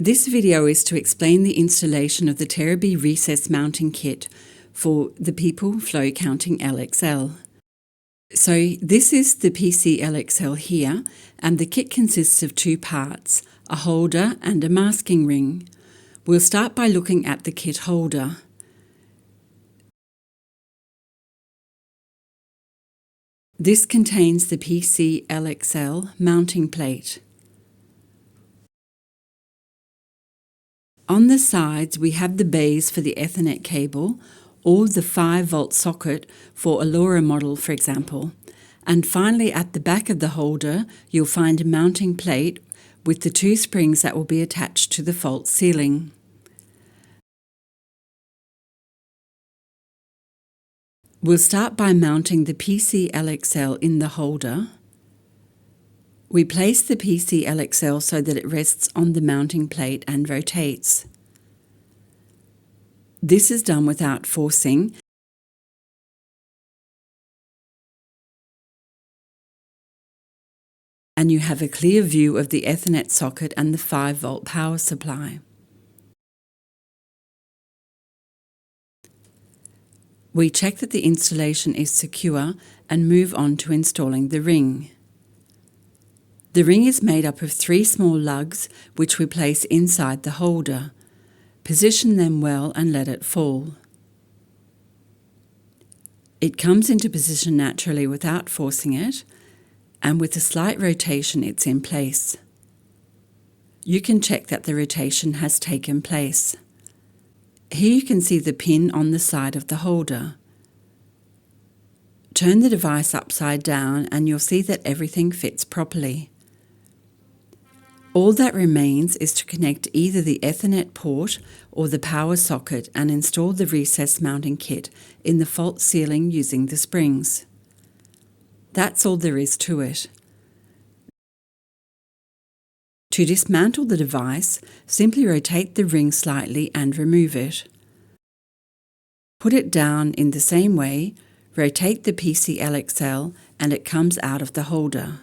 This video is to explain the installation of the Terabee recess mounting kit for the People Flow Counting LXL. So this is the PC LXL here, and the kit consists of two parts, a holder and a masking ring. We'll start by looking at the kit holder. This contains the PC LXL mounting plate. On the sides we have the bays for the Ethernet cable or the 5-volt socket for a LoRa model, for example. And finally, at the back of the holder you'll find a mounting plate with the two springs that will be attached to the false ceiling. We'll start by mounting the PC LXL in the holder. We place the PC LXL so that it rests on the mounting plate and rotates. This is done without forcing, and you have a clear view of the Ethernet socket and the 5-volt power supply. We check that the installation is secure and move on to installing the ring. The ring is made up of 3 small lugs which we place inside the holder. Position them well and let it fall. It comes into position naturally without forcing it, and with a slight rotation it's in place. You can check that the rotation has taken place. Here you can see the pin on the side of the holder. Turn the device upside down and you'll see that everything fits properly. All that remains is to connect either the Ethernet port or the power socket and install the recess mounting kit in the false ceiling using the springs. That's all there is to it. To dismantle the device, simply rotate the ring slightly and remove it. Put it down in the same way, rotate the PC LXL and it comes out of the holder.